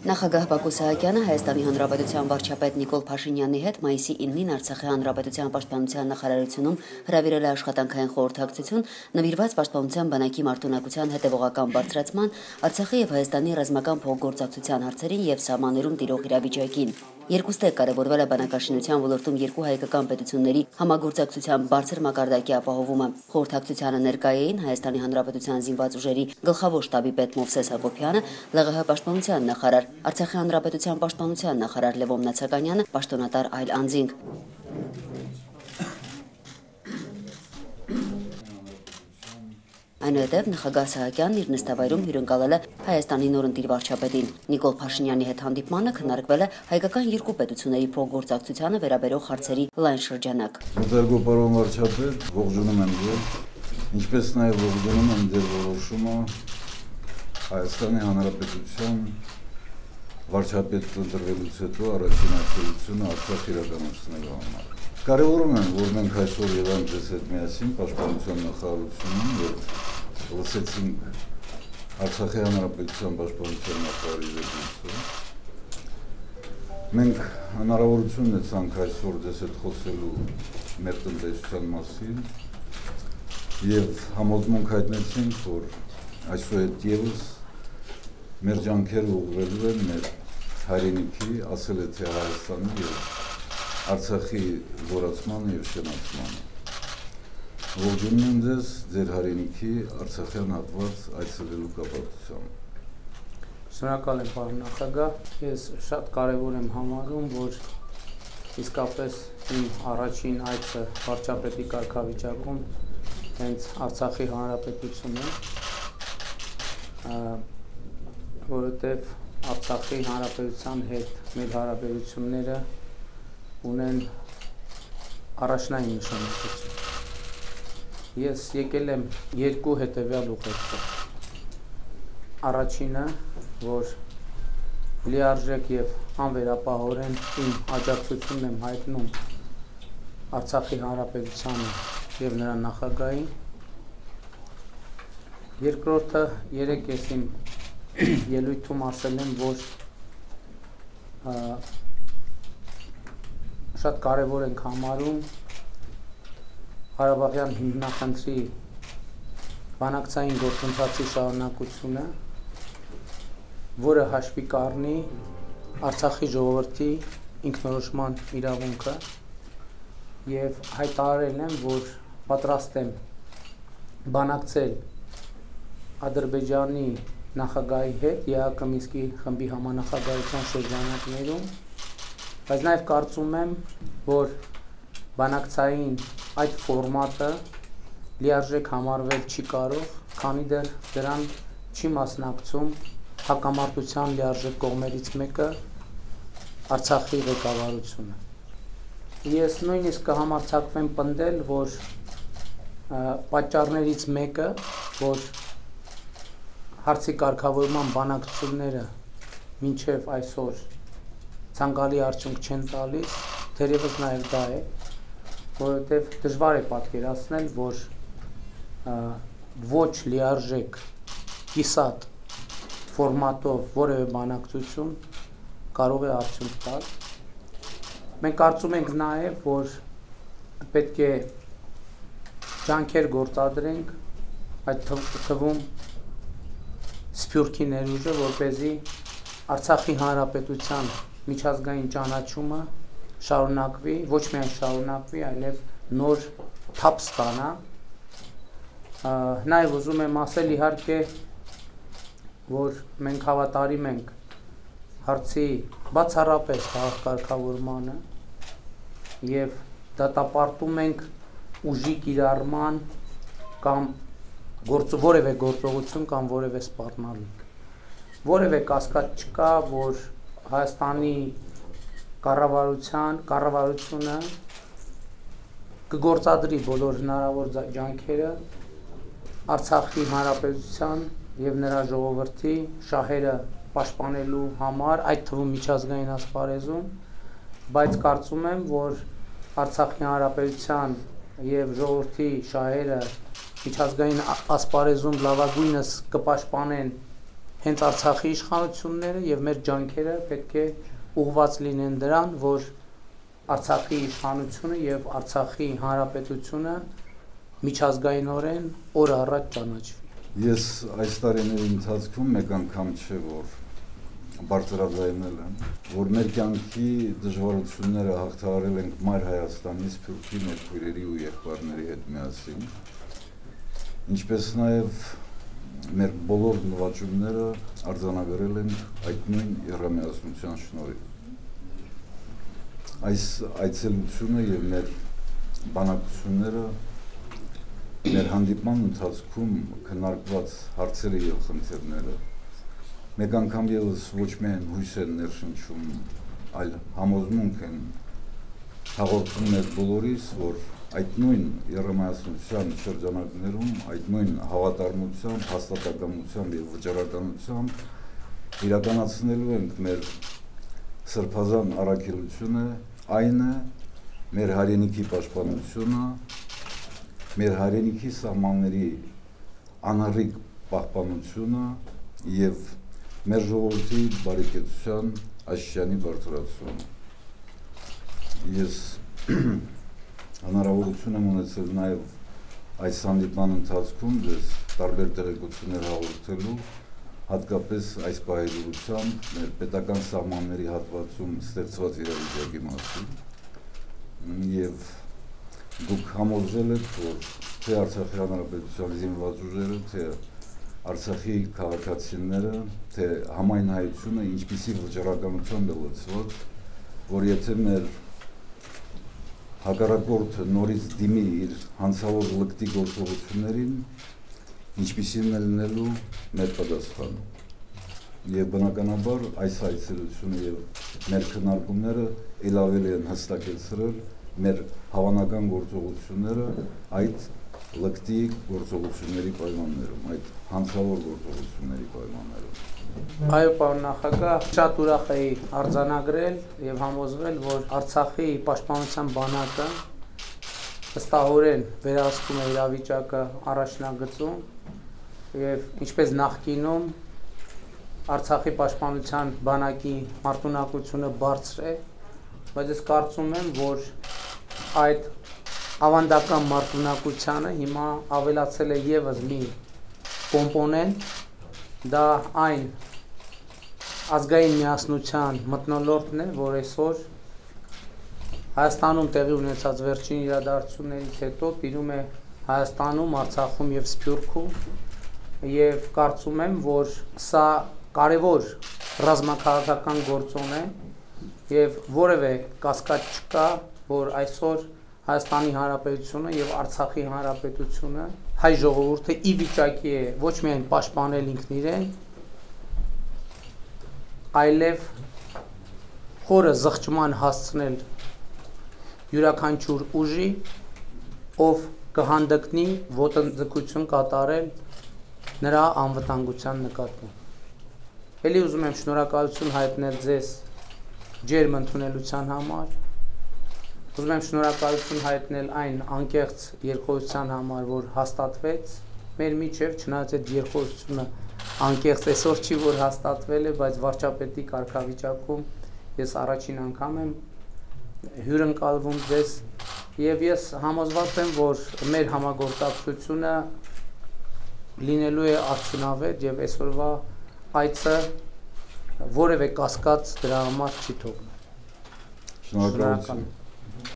Նախագահ Բակո Սահակյանը Հայաստանի Հանրապետության վարչապետ Նիկոլ Փաշինյանի հետ մայիսի 9-ին Արցախի Հանրապետության պաշտպանության նախարարությունում հրավիրել է աշխատանքային խորհրդակցություն նվիրված պաշտպանության բանակի մարտունակության հետևողական բարձրացման, Արցախի եւ Հայաստանի ռազմական փոխգործակցության հարցերին եւ սահմաններում տիրող իրավիճակին։ Երկուստեք կարևորվել է բանակաշինության ոլորտում երկու հայկական պետությունների համագործակցության բարձր մակարդակի ապահովումը։ Խորհրդակցությանը ներկայ էին Հայաստանի Հանրապետության զինված ուժերի գլխավոր շտաբի պետ Մովսես Հակոբյանը, ԼՂՀ պաշտպանության նախարար, Արցախի Հանրապետության պաշտպանության նախարար Լևոն Նացականյանը, պաշտոնատար այլ անձինք։ Այնուհետև նախագահ Սահակյանն իր նստավայրում հյուրընկալել է Հայաստանի նորընտիր վարչապետին։ Նիկոլ Փաշինյանի հետ հանդիպմանը քննարկվել է հայկական երկու պետությունների փոխգործակցությանը վերաբերող հարցերի լայն շրջանակ։ Մտերգո պարոն վարչապետ, ողջունում եմ ձեզ, ինչպես նաև ողջունում եմ ձեր որոշումը Հայաստանի Հանրապետության վարչապետ ընտրվելուց հետո առաջին այցելությունը Արցախ իրականացնելու համար։ Կարևորում եմ, որ մենք այսօր ելանք ձեզ հետ միասին պաշտպանության նախարարությունում եւ լսեցինք Արցախի Հանրապետության պաշտպանության նախարարի զեկույցը։ Մենք հնարավորություն ունեցանք այսօր ձեզ հետ խոսելու մեր տնտեսության մասին եւ համոզմունք հայտնեցինք, որ այսուհետ եւս մեր ջանքերը ուղղվելու են մեր հայրենիքի, ասել է թե Հայաստանի եւ Արցախի զորացմանը եւ շնորհացմանը։ Ողջունում եմ ձեզ ձեր հայրենիքի Արցախյան հատված այցելելու կապակցությամբ։ Շնորհակալ եմ, պարոն նախագահ։ Ես շատ կարևոր եմ համարում, որ իսկապես իմ առաջին այցը վարչապետի կարգավիճակում հենց Արցախի Հանրապետությունն է, որովհետև Արցախի Հանրապետության հետ մեր հարաբերությունները ունեն առաջնային նշանակություն։ Ես եկել եմ երկու հետևյալ ուղերձով։ Առաջինը, որ լիարժեք եւ անվերապահորեն իմ աջակցությունն եմ հայտնում Արցախի Հանրապետությանը եւ նրա նախագահին։ Երկրորդը, երեք ես իմ ելույթում ասել եմ, որ շատ կարևոր ենք համարում Ղարաբաղյան հիմնախնդրի բանակցային գործընթացի շարունակությունը, որը հաշվի կառնի Արցախի ժողովրդի ինքնորոշման իրավունքը եւ հայտարարել եմ, որ պատրաստ եմ բանակցել Ադրբեջանի նախագահի հետ ԵԱԿ Մինսկի խմբի համանախագահության շրջանակներում, բայց նաև կարծում եմ, որ բանակցային այդ ֆորմատը լիարժեք համարվել չի կարող, քանի դեռ դրան չի մասնակցում հակամարտության լիարժեք կողմերից մեկը Արցախի ղեկավարությունը։ Ես նույնիսկ կհամարձակվեմ պնդել, որ պատճառներից մեկը, որ հարցի կարգավորման բանակցությունները մինչև այսօր ցանկալի արդյունք չեն տալիս, թերևս նաև դա է, որովհետև դժվար է պատկերացնել, որ ոչ լիարժեք կիսատ ֆորմատով որևէ բանակցություն կարող է արդյունք տալ։ Մենք կարծում ենք նաև, որ պետք է ջանքեր գործադրենք, այդ թվում Սփյուռքի ներուժը, որպեսզի Արցախի Հանրապետության միջազգային ճանաչումը շարունակվի, ոչ միայն շարունակվի, այլև նոր թափ ստանա։ Նաև ուզում եմ ասել, իհարկե, որ մենք հավատարիմ ենք հարցի բացառապես կարգավորմանը եւ դատապարտում ենք ուժի կիրառման կամ որևէ գործողություն կամ որևէ սպառնալիք։ Որևէ կասկած չկա, որ Հայաստանի կառավարությունը կգործադրի բոլոր հնարավոր ջանքերը Արցախի Հանրապետության եւ նրա ժողովրդի շահերը պաշտպանելու համար, այդ թվում միջազգային ասպարեզում, բայց կարծում եմ, որ Արցախի Հանրապետության եւ ժողովրդի շահերը միջազգային ասպարեզում լավագույնս կպաշտպանեն հենց Արցախի իշխանությունները եւ մեր ջանքերը պետք է ուղղված լինեն դրան, որ Արցախի իշխանությունը եւ Արցախի հանրապետությունը միջազգայինորեն օր առաջ ճանաչվի։ Ես այս տարիների ընթացքում մեկ անգամ չէ որ բարձրաձայնել եմ, որ մեր կյանքի դժվարությունները հաղթահարել ենք Մայր Հայաստանի, Սփյուռքի մեր քույրերի ու եղբայրների հետ միասին, ինչպես նաև մեր բոլոր նվաճումները արձանագրել են այդ նույն եռամիասնության շնորհիվ։ Այս այցելությունը եւ մեր բանակցությունները մեր հանդիպման ընթացքում քննարկված հարցերը եւ խնդիրները մեկ անգամ եւս ոչ միայն հույս են ներշնչում, այլ համոզմունք են հաղորդում մեր բոլորիս, որ այդ նույն եռամասնության շրջանակներում, այդ նույն հավատարմությամբ, հաստատակամությամբ եւ վճռականությամբ իրականացնելու ենք մեր սրբազան առաքելությունը, այն է մեր հայրենիքի պաշտպանությունը, մեր հայրենիքի սահմանների անառիկ պահպանությունը եւ մեր ժողովրդի բարեկեցության աշճանի բարձրացումը։ Ես հնարավորություն եմ ունեցել նաև այս հանդիպման ընթացքում ձեզ տարբեր տեղեկություններ հաղորդելու, հատկապես այս պահեզությամբ մեր պետական սահմանների հատվածում ստեղծված իրավիճակի մասին եւ դուք համոզել եք, որ թե Արցախի հանրապետության զինված ուժերը, թե Արցախի քաղաքացիները, թե համայն հայությունը ինչպիսի վճռականությամբ է լցված, որ եթե մեր հակառակորդը նորից դիմի իր հանցավոր լկտի գործողություններին, ինչպիսին է լինելու մեր պատասխանը։ Եվ բնականաբար այս այցելությունը եւ մեր քննարկումները ել ավելի են հստակեցրել մեր հավանական գործողությունները այդ լկտի գործողությունների պայմաններում, այդ հանցավոր գործողությունների պայմաններում։ Այո, պարոն նախագահ, շատ ուրախ էի արձանագրել եւ համոզվել, որ Արցախի պաշտպանության բանակը վստահորեն վերահսկում է իրավիճակը առաջնագծում եւ ինչպես նախկինում Արցախի պաշտպանության բանակի մարտունակությունը բարձր է, բայց ես կարծում եմ, որ այդ ավանդական մարտունակությանը հիմա ավելացել է եւս մի կոմպոնենտ, դա այն ազգային միասնության մթնոլորտն է, որ այսօր Հայաստանում տեղի ունեցած վերջին իրադարձություններից հետո տիրում է Հայաստանում, Արցախում եւ Սփյուռքում եւ կարծում եմ, որ սա կարևոր ռազմաքաղաքական գործոն է եւ որևէ կասկած չկա, որ այսօր Հայաստանի Հանրապետությունը եւ Արցախի Հանրապետությունը հայ ժողովուրդը ի վիճակի է ոչ միայն պաշտպանել ինքն իրեն, այլև խորը զղջման հասցնել յուրաքանչյուր ուժի, ով կհանդգնի ոտնձգություն կատարել նրա անվտանգության նկատմամբ։ Էլի ուզում եմ շնորհակալություն հայտնել ձեզ ջերմ ընդունելության համար։ Ուզում եմ շնորհակալություն հայտնել այն անկեղծ երկխոսության համար, որ հաստատվեց մեր միջև, չնայած այդ երկխոսությունը անկեղծ այսօր չի, որ հաստատվել է, բայց վարչապետի կարգավիճակում ես առաջին անգամ եմ հյուրընկալվում ձեզ եւ ես համոզված եմ, որ մեր համագործակցությունը լինելու է արդյունավետ եւ այսօրվա այցը որևէ կասկած դրա համար չի թողնի։ Շնորհակալություն։